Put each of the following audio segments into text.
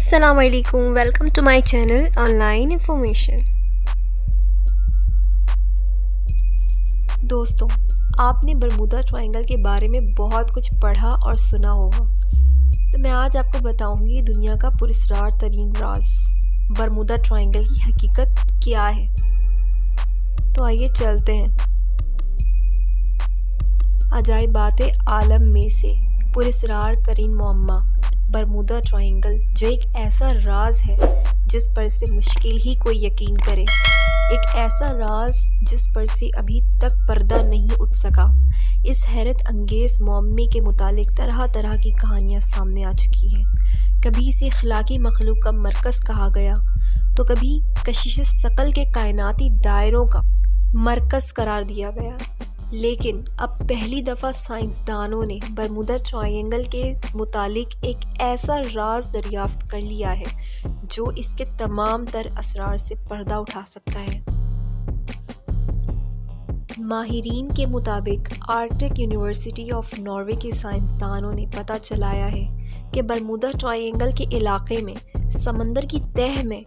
السلام علیکم، welcome to my channel online information. دوستوں، آپ نے برمودا ٹرائنگل کے بارے میں بہت کچھ پڑھا اور سنا ہوگا، تو میں آج آپ کو بتاؤں گی دنیا کا پراسرار ترین راز برمودا ٹرائنگل کی حقیقت کیا ہے۔ تو آئیے چلتے ہیں۔ عجائبات عالم میں سے پراسرار ترین معمہ برمودا ٹرائنگل، جو ایک ایسا راز ہے جس پر سے مشکل ہی کوئی یقین کرے، ایک ایسا راز جس پر سے ابھی تک پردہ نہیں اٹھ سکا۔ اس حیرت انگیز معمے کے متعلق طرح طرح کی کہانیاں سامنے آ چکی ہیں۔ کبھی اسے اخلاقی مخلوق کا مرکز کہا گیا، تو کبھی کشش ثقل کے کائناتی دائروں کا مرکز قرار دیا گیا، لیکن اب پہلی دفعہ سائنسدانوں نے برمودا ٹرائنگل کے متعلق ایک ایسا راز دریافت کر لیا ہے جو اس کے تمام تر اسرار سے پردہ اٹھا سکتا ہے۔ ماہرین کے مطابق آرکٹک یونیورسٹی آف ناروے کے سائنسدانوں نے پتہ چلایا ہے کہ برمودا ٹرائنگل کے علاقے میں سمندر کی تہہ میں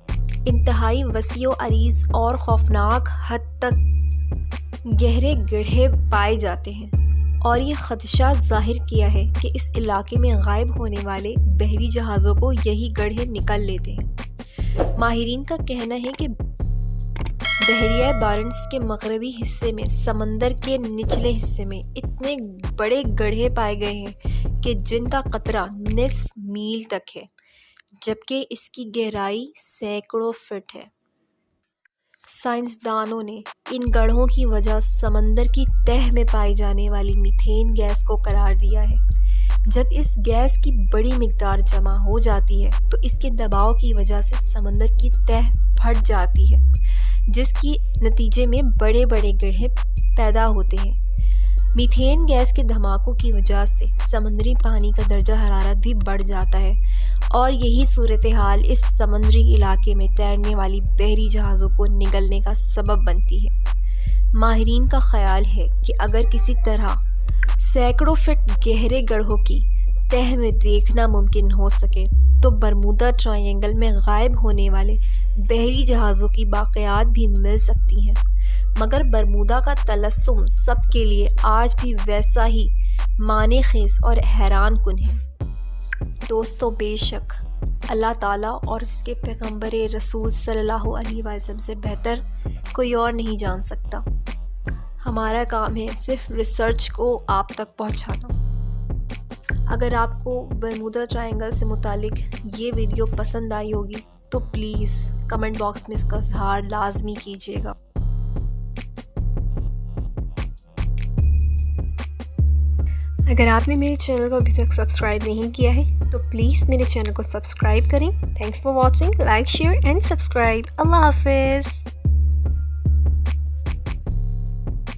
انتہائی وسیع و عریض اور خوفناک حد تک گہرے گڑھے پائے جاتے ہیں، اور یہ خدشہ ظاہر کیا ہے کہ اس علاقے میں غائب ہونے والے بحری جہازوں کو یہی گڑھے نکل لیتے ہیں۔ ماہرین کا کہنا ہے کہ بحیرہ بارنس کے مغربی حصے میں سمندر کے نچلے حصے میں اتنے بڑے گڑھے پائے گئے ہیں کہ جن کا قطرہ نصف میل تک ہے، جبکہ اس کی گہرائی سینکڑوں فٹ ہے۔ سائنسدانوں نے ان گڑھوں کی وجہ سمندر کی تہہ میں پائی جانے والی میتھین گیس کو قرار دیا ہے۔ جب اس گیس کی بڑی مقدار جمع ہو جاتی ہے تو اس کے دباؤ کی وجہ سے سمندر کی تہہ پھٹ جاتی ہے، جس کی نتیجے میں بڑے بڑے گڑھے پیدا ہوتے ہیں۔ میتھین گیس کے دھماکوں کی وجہ سے سمندری پانی کا درجہ حرارت بھی بڑھ جاتا ہے، اور یہی صورتحال اس سمندری علاقے میں تیرنے والی بحری جہازوں کو نگلنے کا سبب بنتی ہے۔ ماہرین کا خیال ہے کہ اگر کسی طرح سینکڑوں فٹ گہرے گڑھوں کی تہہ میں دیکھنا ممکن ہو سکے تو برمودا ٹرائنگل میں غائب ہونے والے بحری جہازوں کی باقیات بھی مل سکتی ہیں، مگر برمودا کا طلسم سب کے لیے آج بھی ویسا ہی معنی خیز اور حیران کن ہے۔ دوستو، بے شک اللہ تعالیٰ اور اس کے پیغمبر رسول صلی اللہ علیہ وسلم سے بہتر کوئی اور نہیں جان سکتا۔ ہمارا کام ہے صرف ریسرچ کو آپ تک پہنچانا۔ اگر آپ کو برمودا ٹرائنگل سے متعلق یہ ویڈیو پسند آئی ہوگی تو پلیز کمنٹ باکس میں اس کا اظہار لازمی کیجیے گا۔ اگر آپ نے میرے چینل کو ابھی تک سبسکرائب نہیں کیا ہے تو پلیز میرے چینل کو سبسکرائب کریں۔ Thanks for watching, like, share and subscribe. اللہ حافظ۔